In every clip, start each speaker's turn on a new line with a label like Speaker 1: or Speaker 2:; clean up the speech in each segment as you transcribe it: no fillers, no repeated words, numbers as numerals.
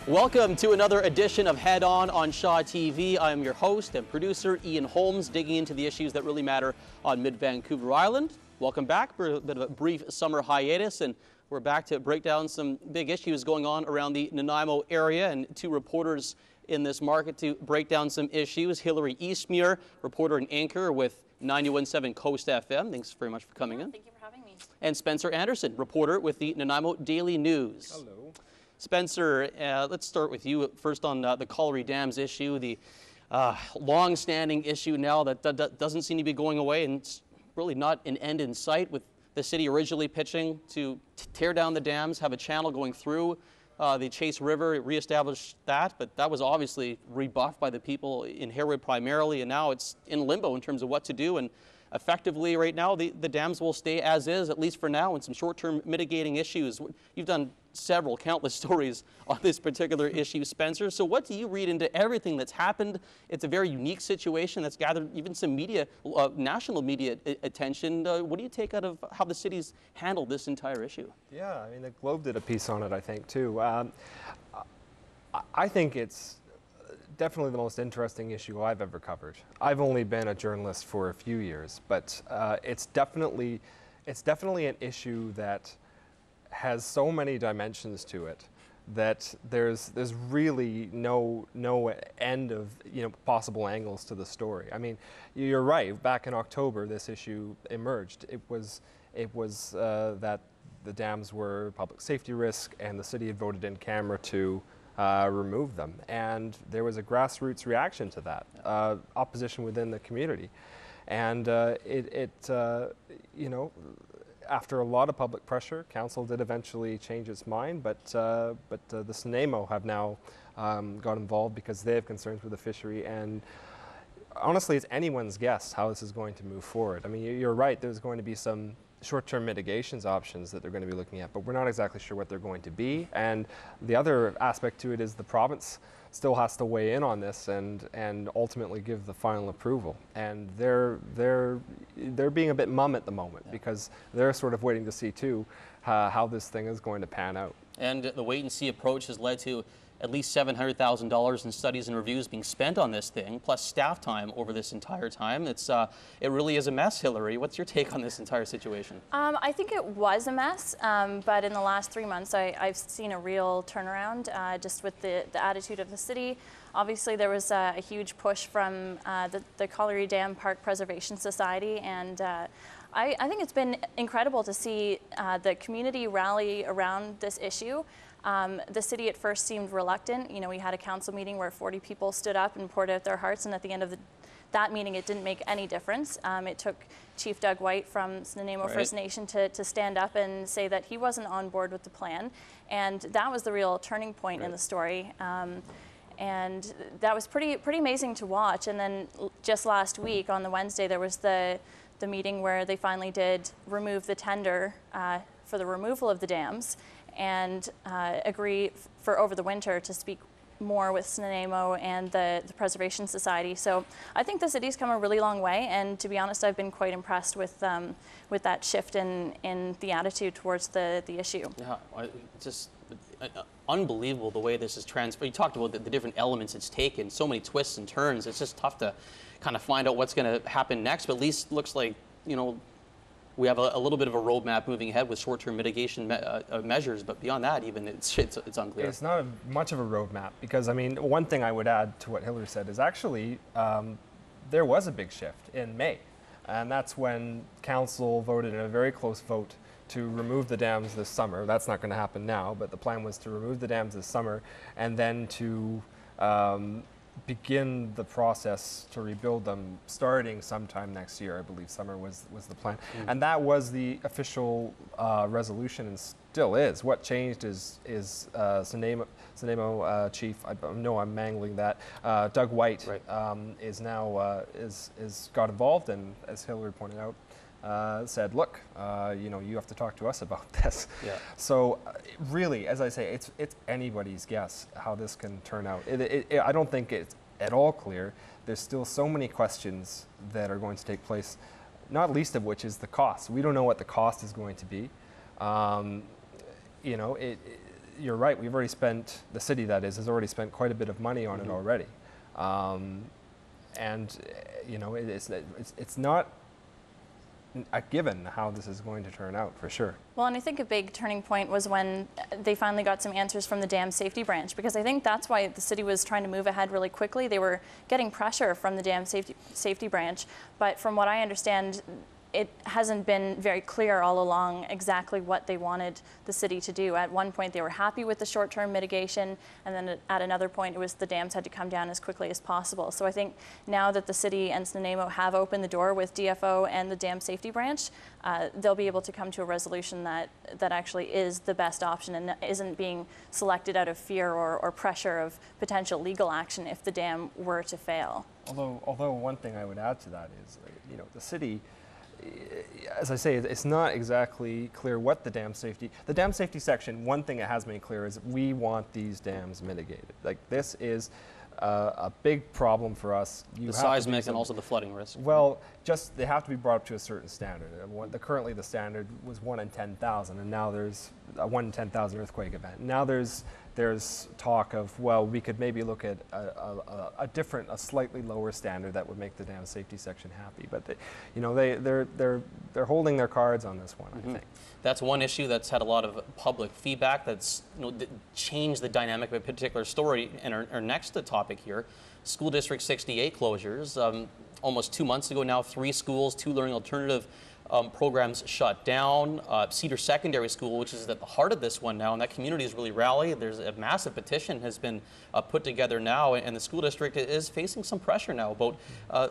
Speaker 1: Welcome to another edition of Head On Shaw TV. I'm your host and producer, Ian Holmes, digging into the issues that really matter on mid-Vancouver Island. Welcome back for a bit of a brief summer hiatus, and we're back to break down some big issues going on around the Nanaimo area, and two reporters in this market to break down some issues. Hilary Eastmure, reporter and anchor with 91.7 Coast FM. Thanks very much for coming in.
Speaker 2: Thank you for having me.
Speaker 1: And Spencer Anderson, reporter with the Nanaimo Daily News.
Speaker 3: Hello.
Speaker 1: Spencer, let's start with you first on the Colliery Dams issue, the long-standing issue now that doesn't seem to be going away, and it's really not an end in sight, with the city originally pitching to tear down the dams, have a channel going through the Chase River, reestablish that, but that was obviously rebuffed by the people in Hilary primarily, and now it's in limbo in terms of what to do. And effectively right now the dams will stay as is, at least for now, and some short-term mitigating issues. You've done countless stories on this particular issue, Spencer. So what do you read into everything that's happened? It's a very unique situation that's gathered even some media, national media attention. What do you take out of how the city's handled this entire issue?
Speaker 3: Yeah, I mean, the Globe did a piece on it, I think, too. I think it's definitely the most interesting issue I've ever covered. I've only been a journalist for a few years, but it's definitely an issue that has so many dimensions to it that there's really no end of possible angles to the story. I mean, you're right. Back in October, this issue emerged. It was that the dams were a public safety risk, and the city had voted in camera to remove them, and there was a grassroots reaction to that, opposition within the community, and after a lot of public pressure, council did eventually change its mind, but the Nanaimo have now got involved because they have concerns with the fishery, and honestly, it's anyone's guess how this is going to move forward. I mean, you're right. There's going to be some short-term mitigations options that they're going to be looking at, but we're not exactly sure what they're going to be. And the other aspect to it is the province still has to weigh in on this and ultimately give the final approval. And they're being a bit mum at the moment, because they're sort of waiting to see too how this thing is going to pan out. And
Speaker 1: the wait-and-see approach has led to at least $700,000 in studies and reviews being spent on this thing, plus staff time over this entire time. It really is a mess, Hilary. What's your take on this entire situation?
Speaker 2: I think it was a mess, but in the last 3 months, I've seen a real turnaround just with the attitude of the city. Obviously, there was a huge push from the Colliery Dam Park Preservation Society, and I think it's been incredible to see the community rally around this issue. The city at first seemed reluctant. We had a council meeting where 40 people stood up and poured out their hearts, and at the end of that meeting, it didn't make any difference. It took Chief Doug White from Nanaimo First Nation to stand up and say that he wasn't on board with the plan, and that was the real turning point in the story. And that was pretty amazing to watch. And then just last week, on the Wednesday, there was the meeting where they finally did remove the tender for the removal of the dams, and agree for over the winter to speak more with Nanaimo and the Preservation Society. So I think the city's come a really long way, and to be honest, I've been quite impressed with that shift in the attitude towards the issue.
Speaker 1: Yeah, just unbelievable the way this is transferred. You talked about the different elements it's taken, so many twists and turns. It's just tough to kind of find out what's going to happen next, but at least looks like, we have a little bit of a roadmap moving ahead with short-term mitigation measures, but beyond that, even it's unclear.
Speaker 3: It's not much of a roadmap, because I mean, one thing I would add to what Hilary said is actually there was a big shift in May, and that's when council voted in a very close vote to remove the dams this summer. That's not going to happen now, but the plan was to remove the dams this summer and then to begin the process to rebuild them starting sometime next year. I believe summer was the plan. And that was the official resolution, and still is. What changed is Nanaimo Chief, I know I'm mangling that, Doug White, is now is got involved, and as Hilary pointed out, said, look, you have to talk to us about this. Yeah. So really, as I say, it's anybody's guess how this can turn out. I don't think it's at all clear. There's still so many questions that are going to take place, not least of which is the cost. We don't know what the cost is going to be. you're right. We've already spent, the city that is, has already spent quite a bit of money on it already. And you know, it's not a given how this is going to turn out, for sure.
Speaker 2: Well, and I think a big turning point was when they finally got some answers from the dam safety branch, because I think that's why the city was trying to move ahead really quickly. They were getting pressure from the dam safety branch, but from what I understand, it hasn't been very clear all along exactly what they wanted the city to do. At one point they were happy with the short-term mitigation, and then at another point it was the dams had to come down as quickly as possible. So I think now that the city and Nanaimo have opened the door with DFO and the dam safety branch, they'll be able to come to a resolution that actually is the best option and isn't being selected out of fear or pressure of potential legal action if the dam were to fail.
Speaker 3: Although one thing I would add to that is, you know, the city, as I say, it's not exactly clear what the dam safety section, one thing it has made clear is we want these dams mitigated. Like, this is a big problem for us.
Speaker 1: The seismic and also the flooding risk.
Speaker 3: Well, just they have to be brought up to a certain standard. Currently the standard was 1 in 10,000, and now there's a 1 in 10,000 earthquake event. Now there's talk of, well, we could maybe look at a slightly lower standard that would make the dam safety section happy. But you know, they're holding their cards on this one, I think.
Speaker 1: That's one issue that's had a lot of public feedback that's, you know, changed the dynamic of a particular story. And our next topic here, School District 68 closures. Almost 2 months ago now, 3 schools, 2 learning alternative programs shut down. Cedar Secondary School, which is at the heart of this one now, and that community is really rallied. There's a massive petition has been put together now, and the school district is facing some pressure now about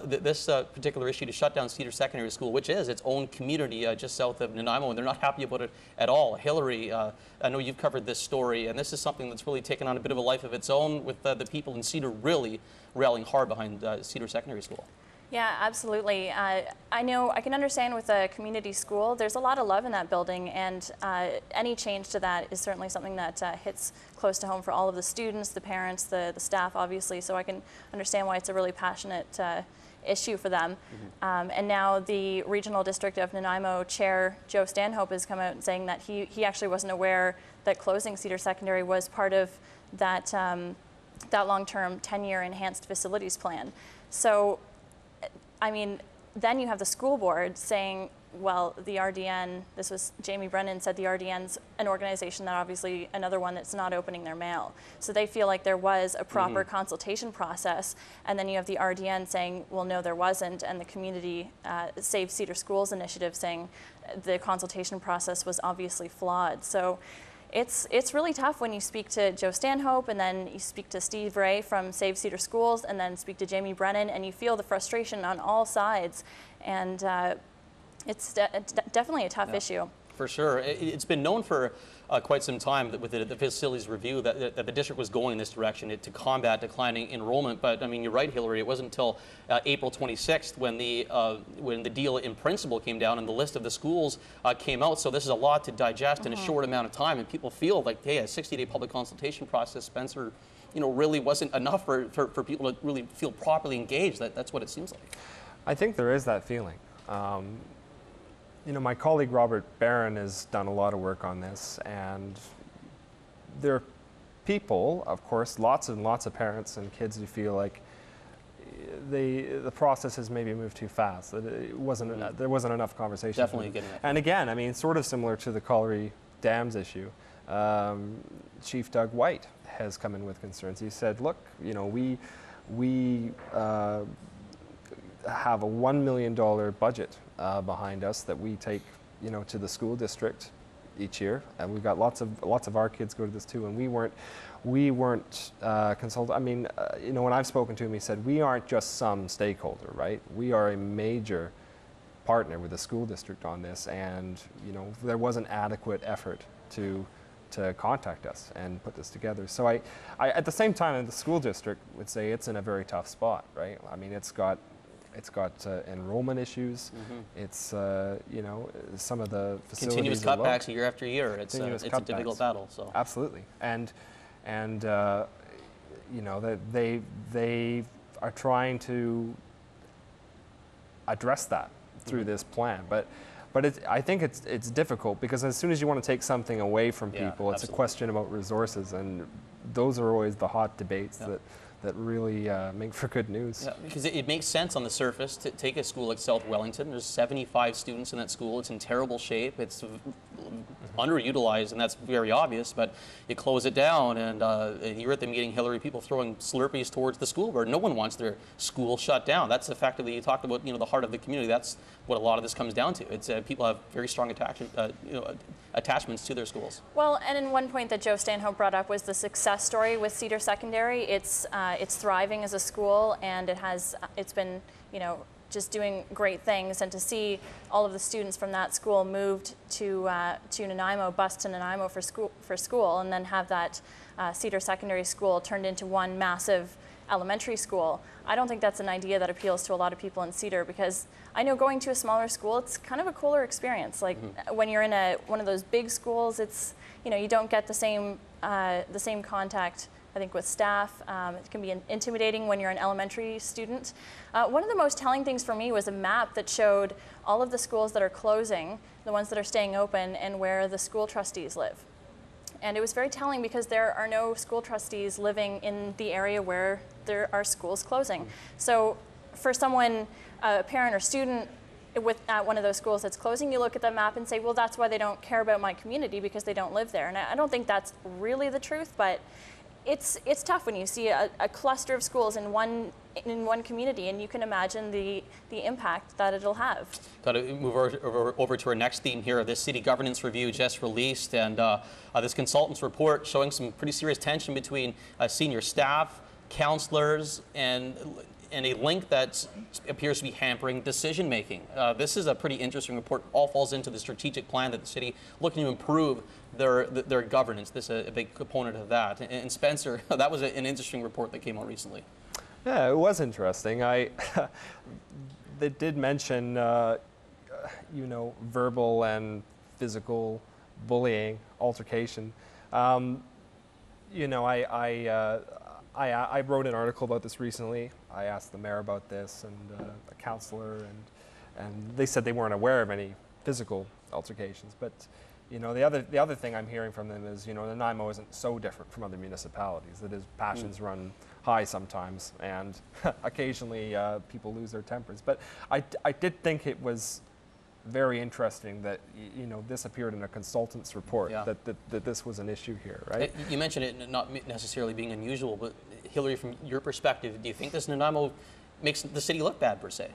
Speaker 1: this particular issue to shut down Cedar Secondary School, which is its own community just south of Nanaimo, and they're not happy about it at all. Hilary, I know you've covered this story, and this is something that's really taken on a bit of a life of its own, with the people in Cedar really rallying hard behind Cedar Secondary School.
Speaker 2: Yeah, absolutely. I know, I can understand with a community school, there's a lot of love in that building, and any change to that is certainly something that hits close to home for all of the students, the parents, the staff, obviously, so I can understand why it's a really passionate issue for them. And now the Regional District of Nanaimo Chair Joe Stanhope has come out saying that he actually wasn't aware that closing Cedar Secondary was part of that, that long-term 10-year enhanced facilities plan. So, I mean, then you have the school board saying, well, the RDN, this was Jamie Brennan said the RDN's an organization that obviously another one that's not opening their mail. So they feel like there was a proper consultation process, and then you have the RDN saying, well, no, there wasn't, and the community Save Cedar Schools initiative saying the consultation process was obviously flawed. So it's really tough when you speak to Joe Stanhope and then you speak to Steve Ray from Save Cedar Schools and then speak to Jamie Brennan, and you feel the frustration on all sides, and it's definitely a tough issue.
Speaker 1: For sure. It's been known for quite some time that with the facilities review that the district was going in this direction to combat declining enrollment. But I mean, you're right, Hilary, it wasn't until April 26th when the deal in principle came down and the list of the schools came out. So this is a lot to digest in a short amount of time, and people feel like, hey, a 60-day public consultation process, Spencer, you know, really wasn't enough for people to really feel properly engaged. That's what it seems like.
Speaker 3: I think there is that feeling. You know, my colleague Robert Barron has done a lot of work on this, and there are people, of course, lots and lots of parents and kids who feel like the process has maybe moved too fast, that it wasn't there wasn't enough conversation.
Speaker 1: Definitely getting it.
Speaker 3: And again, I mean, sort of similar to the Colliery Dams issue, Chief Doug White has come in with concerns. He said, look, you know, we have a $1 million budget behind us that we take, you know, to the school district each year, and we've got lots of our kids go to this too, and we weren't consulted. I mean, you know, when I've spoken to him, he said we aren't just some stakeholder, right? We are a major partner with the school district on this, and you know, there was an adequate effort to contact us and put this together. So I at the same time, the school district would say it's in a very tough spot, right? I mean, it's got enrollment issues. It's you know, some of the facilities
Speaker 1: continuous cutbacks year after year. It's a difficult battle. So
Speaker 3: absolutely, and you know, that they are trying to address that through this plan, but But I think it's difficult because as soon as you want to take something away from people, it's
Speaker 1: absolutely.
Speaker 3: a question about resources, and those are always the hot debates that really make for good news.
Speaker 1: Yeah, because it makes sense on the surface to take a school like South Wellington. There's 75 students in that school. It's in terrible shape. It's underutilized, and that's very obvious. But you close it down, and you're at the meeting, Hilary, people throwing Slurpees towards the school board. No one wants their school shut down. That's effectively, you talked about, the heart of the community. That's what a lot of this comes down to. It's people have very strong attachments to their schools.
Speaker 2: Well, and in one point that Joe Stanhope brought up was the success story with Cedar Secondary. It's thriving as a school, and it's been, just doing great things. And to see all of the students from that school moved to Nanaimo, bused to Nanaimo for school, and then have that Cedar Secondary School turned into one massive elementary school. I don't think that's an idea that appeals to a lot of people in Cedar, because I know going to a smaller school, it's kind of a cooler experience. Like when you're in one of those big schools, it's, you don't get the same contact, I think, with staff. It can be intimidating when you're an elementary student. One of the most telling things for me was a map that showed all of the schools that are closing, the ones that are staying open, and where the school trustees live. And it was very telling because there are no school trustees living in the area where there are schools closing. So for someone, a parent or student at one of those schools that's closing, you look at that map and say, well, that's why they don't care about my community, because they don't live there. And I don't think that's really the truth, but it's tough when you see a cluster of schools in one community, and you can imagine the impact that it'll have.
Speaker 1: Got to move over to our next theme here. This city governance review just released, and this consultant's report showing some pretty serious tension between senior staff, councilors, and a link that appears to be hampering decision making. This is a pretty interesting report. All falls into the strategic plan that the city looking to improve their governance. This is a big component of that. And Spencer, that was an interesting report that came out recently.
Speaker 3: Yeah, it was interesting. They did mention, verbal and physical bullying, altercation. I wrote an article about this recently. I asked the mayor about this and a councillor, and they said they weren't aware of any physical altercations. But the other thing I'm hearing from them is, Nanaimo isn't so different from other municipalities. That is, passions run high sometimes, and occasionally people lose their tempers. But I did think it was very interesting that this appeared in a consultant's report, that this was an issue here, right?
Speaker 1: You mentioned it not necessarily being unusual, but Hilary, from your perspective, do you think this Nanaimo makes the city look bad per se?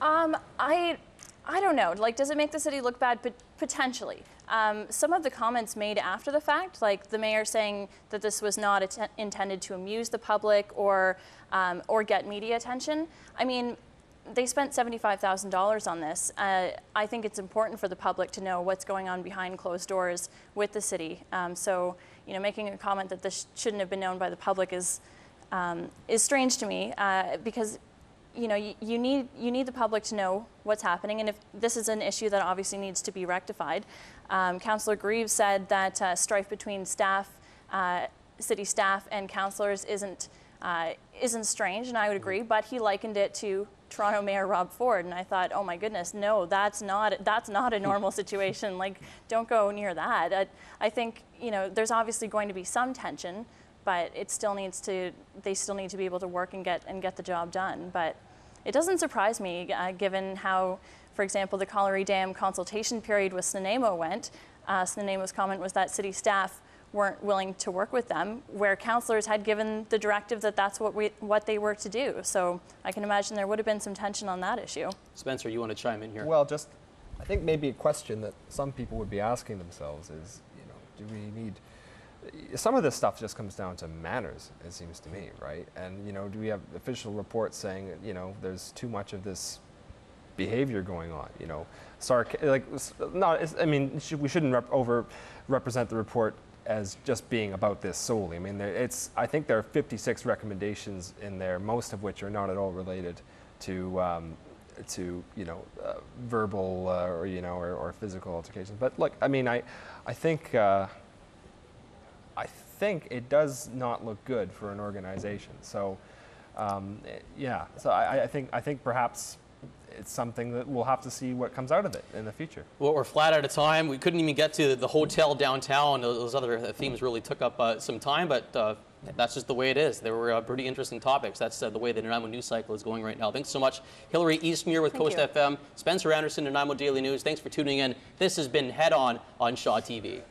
Speaker 2: I don't know. Like, does it make the city look bad? Potentially. Some of the comments made after the fact, like the mayor saying that this was not intended to amuse the public or get media attention. I mean, they spent $75,000 on this. I think it's important for the public to know what's going on behind closed doors with the city. So, making a comment that this shouldn't have been known by the public is strange to me, because you need the public to know what's happening, and if this is an issue that obviously needs to be rectified. Councillor Greaves said that strife between city staff and councillors isn't strange, and I would agree, but he likened it to Toronto Mayor Rob Ford, and I thought, oh my goodness, no, that's not a normal situation. Like, don't go near that. I think there's obviously going to be some tension, but they still need to be able to work and get the job done. But it doesn't surprise me, given how, for example, the Colliery Dam consultation period with Nanaimo went. Nanaimo's comment was that city staff weren't willing to work with them, where councillors had given the directive that that's what they were to do. So I can imagine there would have been some tension on that issue.
Speaker 1: Spencer, you want to chime in here?
Speaker 3: Well, I think maybe a question that some people would be asking themselves is, do we need... Some of this stuff just comes down to manners, it seems to me, right? And, do we have official reports saying, there's too much of this behavior going on, we shouldn't represent the report as just being about this solely. I mean, I think there are 56 recommendations in there, most of which are not at all related to verbal or physical altercations. But look, I mean, I think it does not look good for an organization. So, So I think perhaps it's something that we'll have to see what comes out of it in the future.
Speaker 1: Well, we're flat out of time. We couldn't even get to the hotel downtown. Those other themes really took up some time, but that's just the way it is. They were pretty interesting topics. That's the way the Nanaimo news cycle is going right now. Thanks so much, Hilary Eastmure with Coast FM, Spencer Anderson, Nanaimo Daily News. Thanks for tuning in. This has been Head On Shaw TV.